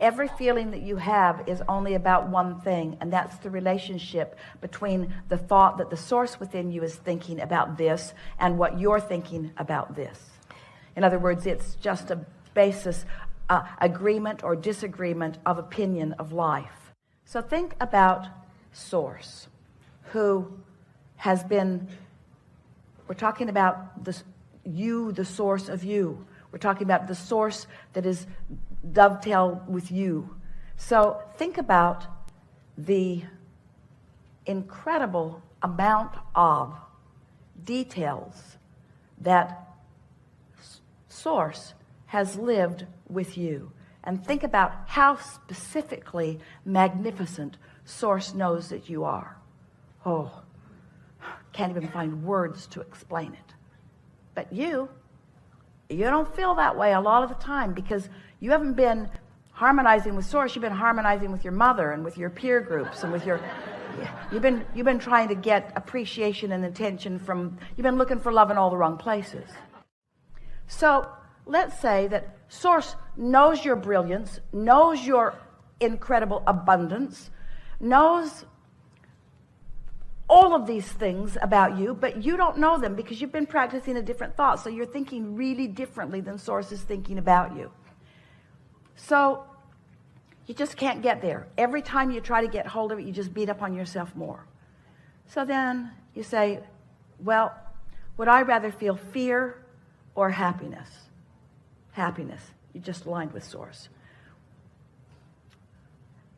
Every feeling that you have is only about one thing, and that's the relationship between the thought that the source within you is thinking about this and what you're thinking about this. In other words, it's just a basis, agreement or disagreement of opinion of life. So think about source, who has been, we're talking about this, you, the source of you. We're talking about the source that is dovetail with you. So think about the incredible amount of details that source has lived with you. And think about how specifically magnificent source knows that you are. Oh, can't even find words to explain it. But you don't feel that way a lot of the time because you haven't been harmonizing with source. You've been harmonizing with your mother and with your peer groups and with your you've been trying to get appreciation and attention from, you've been looking for love in all the wrong places. So let's say that source knows your brilliance, knows your incredible abundance, knows all of these things about you, but you don't know them because you've been practicing a different thought. So you're thinking really differently than source is thinking about you. So you just can't get there. Every time you try to get hold of it, you just beat up on yourself more. So then you say, well, would I rather feel fear or happiness? Happiness. You just aligned with source.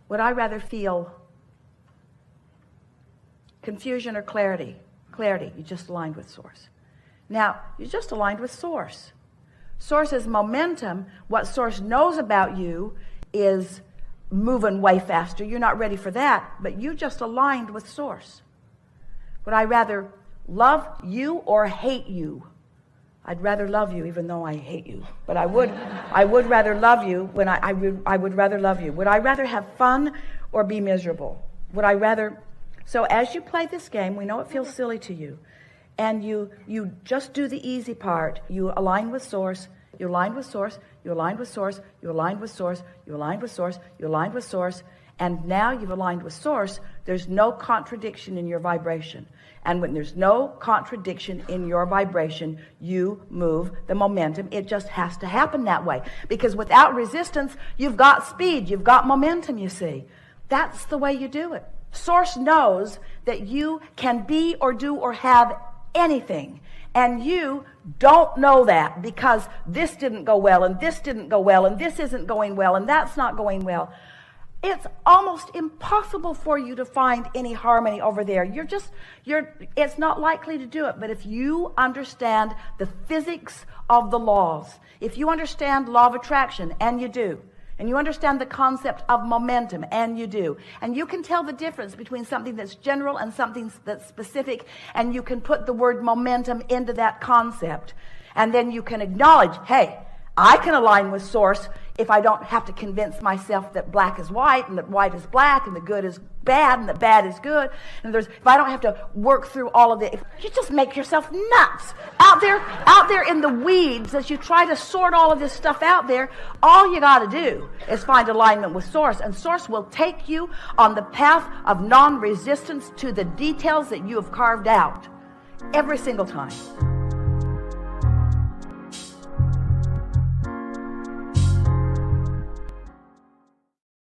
Would I rather feel confusion or clarity? Clarity. You just aligned with source. Now, you just aligned with source. Source is momentum. What source knows about you is moving way faster. You're not ready for that, but you just aligned with source. Would I rather love you or hate you? I'd rather love you even though I hate you. But I would rather love you when I would rather love you. Would I rather have fun or be miserable? Would I rather... So as you play this game, we know it feels silly to you, and you just do the easy part. You align with source, you align with source, you align with source, you align with source, you align with source, you align with source, and now you've aligned with source. There's no contradiction in your vibration. And when there's no contradiction in your vibration, you move the momentum. It just has to happen that way. Because without resistance, you've got speed, you've got momentum, you see. That's the way you do it. Source knows that you can be or do or have anything. And you don't know that because this didn't go well, and this didn't go well, and this isn't going well, and that's not going well. It's almost impossible for you to find any harmony over there. It's not likely to do it. But if you understand the physics of the laws, if you understand law of attraction, and you do, and you understand the concept of momentum, and you do, and you can tell the difference between something that's general and something that's specific, and you can put the word momentum into that concept, and then you can acknowledge, hey, I can align with source if I don't have to convince myself that black is white and that white is black and the good is bad and the bad is good. And if I don't have to work through all of it, you just make yourself nuts out there in the weeds as you try to sort all of this stuff out there. All you got to do is find alignment with source, and source will take you on the path of non-resistance to the details that you have carved out every single time.